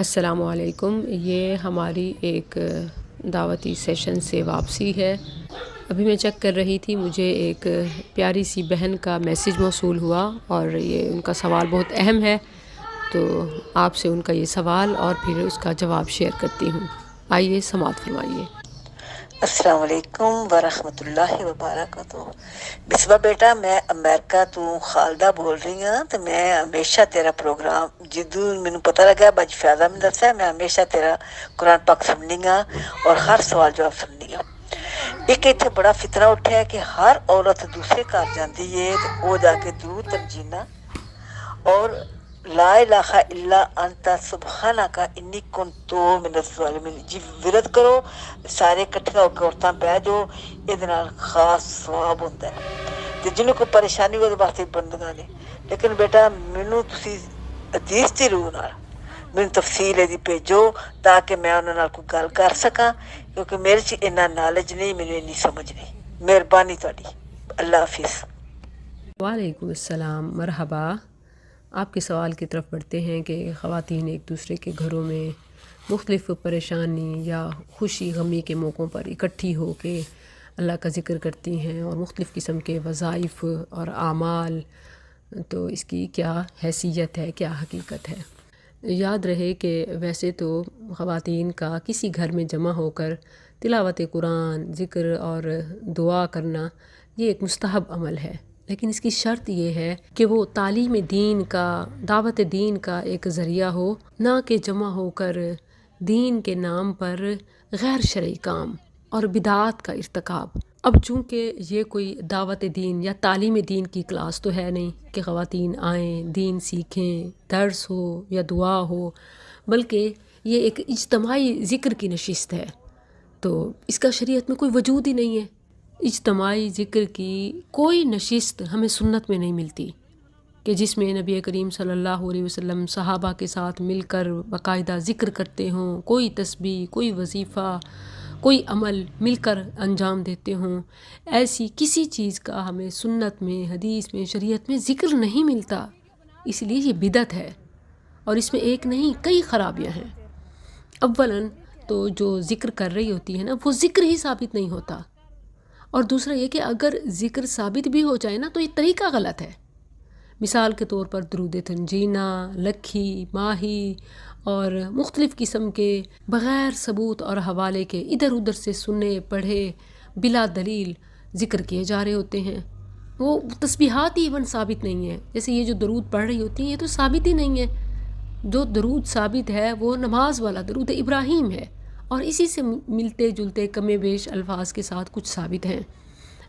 السلام علیکم۔ یہ ہماری ایک دعوتی سیشن سے واپسی ہے۔ ابھی میں چیک کر رہی تھی، مجھے ایک پیاری سی بہن کا میسیج موصول ہوا اور یہ ان کا سوال بہت اہم ہے، تو آپ سے ان کا یہ سوال اور پھر اس کا جواب شیئر کرتی ہوں۔ آئیے سماعت فرمائیے۔ السلام علیکم ورحمۃ اللہ وبرکاتہ۔ بسوا بیٹا، میں امریکہ تو خالدہ بول رہی ہوں، تو میں ہمیشہ تیرا پروگرام جدوں مینوں پتہ لگا بج فیضا میں دسیا، میں ہمیشہ تیرا قرآن پاک سننی ہاں اور ہر سوال جواب سننی ہاں۔ ایک اتنے بڑا فتنہ اٹھا ہے کہ ہر عورت دوسرے گھر جاتی ہے تو وہ جا کے درود تنجینا اور لا الہ الا انت سبحانک انی کنت من الظالمین جی ورد کرو، سارے کٹھے ہو کے عورتاں بہ جاؤ، یہ خاص ثواب ہوتا ہے تے جنہوں کو پریشانی وہ واسطے بندگاں نے۔ لیکن بیٹا مینوں تسی حدیث دی روح نال مینوں تفصیل دی بھیجو تاکہ میں انہاں نال کوئی گل کر سکاں، کیونکہ میرے چ اتنا نالج نہیں، مینوں اتنی سمجھ نہیں۔ مہربانی تہاڈی، اللہ حافظ۔ وعلیکم السلام، مرحبا۔ آپ کے سوال کی طرف بڑھتے ہیں کہ خواتین ایک دوسرے کے گھروں میں مختلف پریشانی یا خوشی غمی کے موقعوں پر اکٹھی ہو کے اللہ کا ذکر کرتی ہیں اور مختلف قسم کے وظائف اور اعمال، تو اس کی کیا حیثیت ہے، کیا حقیقت ہے؟ یاد رہے کہ ویسے تو خواتین کا کسی گھر میں جمع ہو کر تلاوت قرآن، ذکر اور دعا کرنا یہ ایک مستحب عمل ہے، لیکن اس کی شرط یہ ہے کہ وہ تعلیم دین کا، دعوت دین کا ایک ذریعہ ہو، نہ کہ جمع ہو کر دین کے نام پر غیر شرعی کام اور بدعات کا ارتکاب۔ اب چونکہ یہ کوئی دعوت دین یا تعلیم دین کی کلاس تو ہے نہیں کہ خواتین آئیں، دین سیکھیں، درس ہو یا دعا ہو، بلکہ یہ ایک اجتماعی ذکر کی نشست ہے، تو اس کا شریعت میں کوئی وجود ہی نہیں ہے۔ اجتماعی ذکر کی کوئی نشست ہمیں سنت میں نہیں ملتی کہ جس میں نبی کریم صلی اللہ علیہ وسلم صحابہ کے ساتھ مل کر باقاعدہ ذکر کرتے ہوں، کوئی تسبیح، کوئی وظیفہ، کوئی عمل مل کر انجام دیتے ہوں۔ ایسی کسی چیز کا ہمیں سنت میں، حدیث میں، شریعت میں ذکر نہیں ملتا، اس لیے یہ بدعت ہے اور اس میں ایک نہیں کئی خرابیاں ہیں۔ اولاً تو جو ذکر کر رہی ہوتی ہے نا، وہ ذکر ہی ثابت نہیں ہوتا، اور دوسرا یہ کہ اگر ذکر ثابت بھی ہو جائے نا تو یہ طریقہ غلط ہے۔ مثال کے طور پر درود تنجینہ، لکھی، ماہی اور مختلف قسم کے بغیر ثبوت اور حوالے کے ادھر ادھر سے سنے پڑھے بلا دلیل ذکر کیے جا رہے ہوتے ہیں۔ وہ تسبیحات ہی ایون ثابت نہیں ہیں، جیسے یہ جو درود پڑھ رہی ہوتی ہیں یہ تو ثابت ہی نہیں ہے۔ جو درود ثابت ہے وہ نماز والا درود ابراہیم ہے، اور اسی سے ملتے جلتے کم بیش الفاظ کے ساتھ کچھ ثابت ہیں،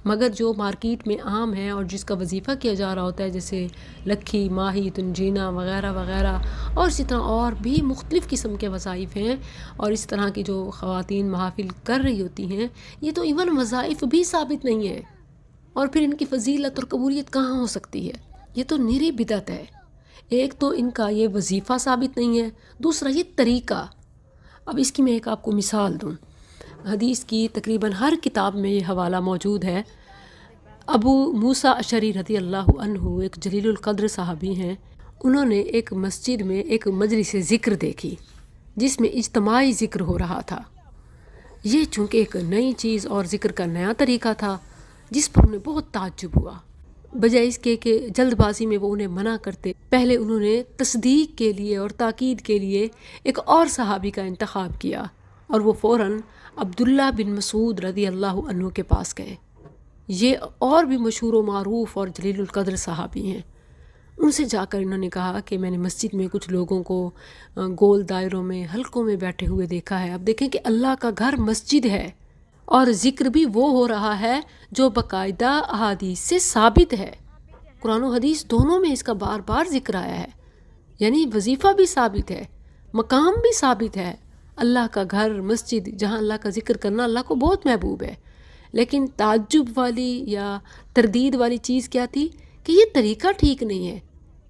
مگر جو مارکیٹ میں عام ہے اور جس کا وظیفہ کیا جا رہا ہوتا ہے، جیسے لکھی، ماہی، تنجینہ وغیرہ وغیرہ، اور اسی طرح اور بھی مختلف قسم کے وظائف ہیں، اور اس طرح کی جو خواتین محافل کر رہی ہوتی ہیں، یہ تو ایون وظائف بھی ثابت نہیں ہیں، اور پھر ان کی فضیلت اور قبولیت کہاں ہو سکتی ہے؟ یہ تو نری بدعت ہے۔ ایک تو ان کا یہ وظیفہ ثابت نہیں ہے، دوسرا یہ طریقہ۔ اب اس کی میں ایک آپ کو مثال دوں، حدیث کی تقریباً ہر کتاب میں یہ حوالہ موجود ہے۔ ابو موسیٰ اشعری رضی اللہ عنہ ایک جلیل القدر صحابی ہیں، انہوں نے ایک مسجد میں ایک مجلس ذکر دیکھی جس میں اجتماعی ذکر ہو رہا تھا۔ یہ چونکہ ایک نئی چیز اور ذکر کا نیا طریقہ تھا، جس پر انہیں بہت تعجب ہوا۔ بجائے اس کے کہ جلد بازی میں وہ انہیں منع کرتے، پہلے انہوں نے تصدیق کے لیے اور تاکید کے لیے ایک اور صحابی کا انتخاب کیا، اور وہ فوراً عبداللہ بن مسعود رضی اللہ عنہ کے پاس گئے۔ یہ اور بھی مشہور و معروف اور جلیل القدر صحابی ہیں۔ ان سے جا کر انہوں نے کہا کہ میں نے مسجد میں کچھ لوگوں کو گول دائروں میں، حلقوں میں بیٹھے ہوئے دیکھا ہے۔ اب دیکھیں کہ اللہ کا گھر مسجد ہے، اور ذکر بھی وہ ہو رہا ہے جو باقاعدہ احادیث سے ثابت ہے۔ قرآن و حدیث دونوں میں اس کا بار بار ذکر آیا ہے، یعنی وظیفہ بھی ثابت ہے، مقام بھی ثابت ہے۔ اللہ کا گھر مسجد، جہاں اللہ کا ذکر کرنا اللہ کو بہت محبوب ہے۔ لیکن تعجب والی یا تردید والی چیز کیا تھی کہ یہ طریقہ ٹھیک نہیں ہے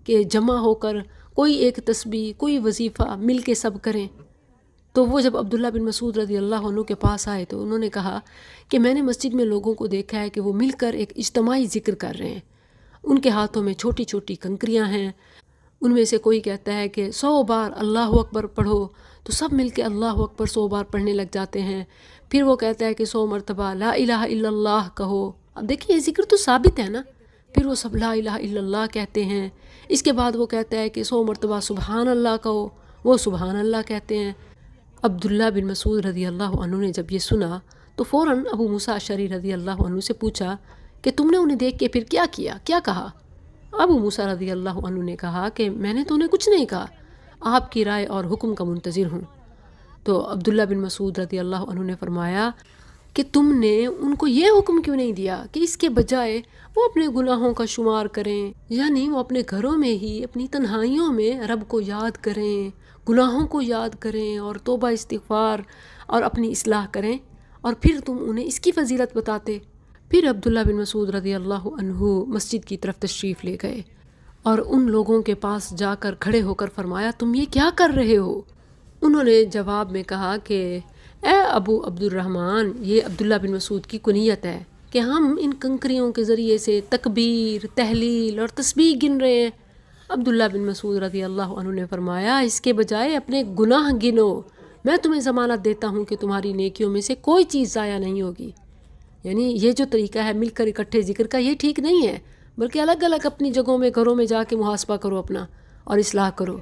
کہ جمع ہو کر کوئی ایک تسبیح، کوئی وظیفہ مل کے سب کریں۔ تو وہ جب عبداللہ بن مسعود رضی اللہ عنہ کے پاس آئے تو انہوں نے کہا کہ میں نے مسجد میں لوگوں کو دیکھا ہے کہ وہ مل کر ایک اجتماعی ذکر کر رہے ہیں، ان کے ہاتھوں میں چھوٹی چھوٹی کنکریاں ہیں، ان میں سے کوئی کہتا ہے کہ 100 بار اللہ اکبر پڑھو، تو سب مل کے اللہ اکبر 100 بار پڑھنے لگ جاتے ہیں۔ پھر وہ کہتا ہے کہ 100 مرتبہ لا الہ الا اللہ کہو۔ اب دیکھیں یہ ذکر تو ثابت ہے نا، پھر وہ سب لا الہ الا اللہ کہتے ہیں۔ اس کے بعد وہ کہتا ہے کہ 100 مرتبہ سبحان اللہ کہو، وہ سبحان اللہ کہتے ہیں۔ عبداللہ بن مسعود رضی اللہ عنہ نے جب یہ سنا تو فوراً ابو موسیٰ اشعری رضی اللہ عنہ سے پوچھا کہ تم نے انہیں دیکھ کے پھر کیا کیا، کیا کہا؟ ابو موسیٰ رضی اللہ عنہ نے کہا کہ میں نے تو انہیں کچھ نہیں کہا، آپ کی رائے اور حکم کا منتظر ہوں۔ تو عبداللہ بن مسعود رضی اللہ عنہ نے فرمایا کہ تم نے ان کو یہ حکم کیوں نہیں دیا کہ اس کے بجائے وہ اپنے گناہوں کا شمار کریں، یعنی وہ اپنے گھروں میں ہی اپنی تنہائیوں میں رب کو یاد کریں، گناہوں کو یاد کریں اور توبہ استغفار اور اپنی اصلاح کریں، اور پھر تم انہیں اس کی فضیلت بتاتے۔ پھر عبداللہ بن مسعود رضی اللہ عنہ مسجد کی طرف تشریف لے گئے اور ان لوگوں کے پاس جا کر کھڑے ہو کر فرمایا تم یہ کیا کر رہے ہو؟ انہوں نے جواب میں کہا کہ اے ابو عبد الرحمن، یہ عبداللہ بن مسعود کی کنیت ہے کہ ہم ان کنکریوں کے ذریعے سے تکبیر، تحلیل اور تسبیح گن رہے ہیں۔ عبداللہ بن مسعود رضی اللہ عنہ نے فرمایا اس کے بجائے اپنے گناہ گنو، میں تمہیں ضمانت دیتا ہوں کہ تمہاری نیکیوں میں سے کوئی چیز ضائع نہیں ہوگی۔ یعنی یہ جو طریقہ ہے مل کر اکٹھے ذکر کا، یہ ٹھیک نہیں ہے، بلکہ الگ الگ اپنی جگہوں میں گھروں میں جا کے محاسبہ کرو اپنا اور اصلاح کرو۔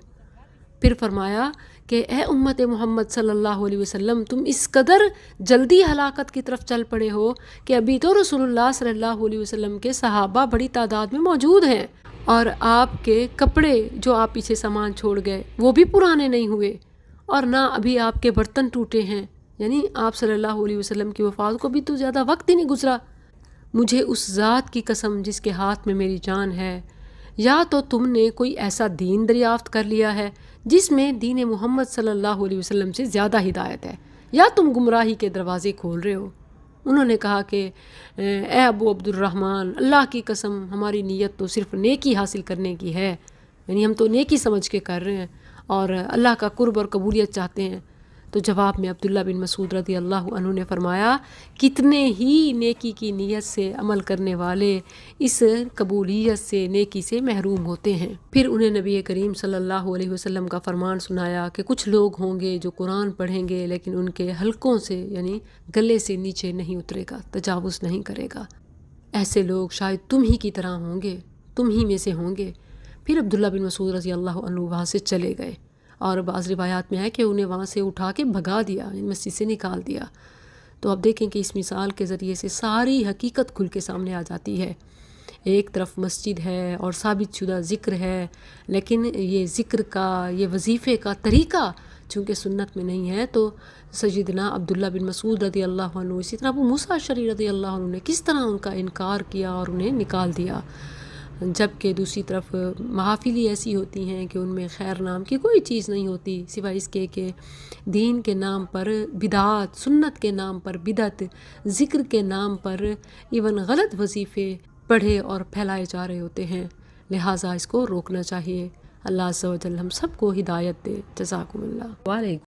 پھر فرمایا کہ اے امت محمد صلی اللہ علیہ وسلم، تم اس قدر جلدی ہلاکت کی طرف چل پڑے ہو کہ ابھی تو رسول اللہ صلی اللہ علیہ وسلم کے صحابہ بڑی تعداد میں موجود ہیں، اور آپ کے کپڑے جو آپ پیچھے سامان چھوڑ گئے وہ بھی پرانے نہیں ہوئے، اور نہ ابھی آپ کے برتن ٹوٹے ہیں، یعنی آپ صلی اللہ علیہ وسلم کی وفات کو بھی تو زیادہ وقت ہی نہیں گزرا۔ مجھے اس ذات کی قسم جس کے ہاتھ میں میری جان ہے، یا تو تم نے کوئی ایسا دین دریافت کر لیا ہے جس میں دین محمد صلی اللہ علیہ وسلم سے زیادہ ہدایت ہے، یا تم گمراہی کے دروازے کھول رہے ہو۔ انہوں نے کہا کہ اے ابو عبد الرحمن، اللہ کی قسم ہماری نیت تو صرف نیکی حاصل کرنے کی ہے، یعنی ہم تو نیکی سمجھ کے کر رہے ہیں اور اللہ کا قرب اور قبولیت چاہتے ہیں۔ تو جواب میں عبداللہ بن مسعود رضی اللہ عنہ نے فرمایا کتنے ہی نیکی کی نیت سے عمل کرنے والے اس قبولیت سے، نیکی سے محروم ہوتے ہیں۔ پھر انہیں نبی کریم صلی اللہ علیہ وسلم کا فرمان سنایا کہ کچھ لوگ ہوں گے جو قرآن پڑھیں گے لیکن ان کے حلقوں سے یعنی گلے سے نیچے نہیں اترے گا، تجاوز نہیں کرے گا۔ ایسے لوگ شاید تم ہی کی طرح ہوں گے، تم ہی میں سے ہوں گے۔ پھر عبداللہ بن مسعود رضی اللہ عنہ وہاں سے چلے گئے، اور بعض روایات میں ہے کہ انہیں وہاں سے اٹھا کے بھگا دیا، مسجد سے نکال دیا۔ تو اب دیکھیں کہ اس مثال کے ذریعے سے ساری حقیقت کھل کے سامنے آ جاتی ہے۔ ایک طرف مسجد ہے اور ثابت شدہ ذکر ہے، لیکن یہ ذکر کا، یہ وظیفے کا طریقہ چونکہ سنت میں نہیں ہے، تو سیدنا عبداللہ بن مسعود رضی اللہ عنہ، اسی طرح ابو موسیٰ اشعری رضی اللہ عنہ نے کس طرح ان کا انکار کیا اور انہیں نکال دیا۔ جبکہ دوسری طرف محافل ہی ایسی ہوتی ہیں کہ ان میں خیر نام کی کوئی چیز نہیں ہوتی سوائے اس کے کہ دین کے نام پر بدعات، سنت کے نام پر بدعت، ذکر کے نام پر ایون غلط وظیفے پڑھے اور پھیلائے جا رہے ہوتے ہیں۔ لہٰذا اس کو روکنا چاہیے۔ اللہ عز و جل ہم سب کو ہدایت دے۔ جزاکم اللہ۔ وعلیکم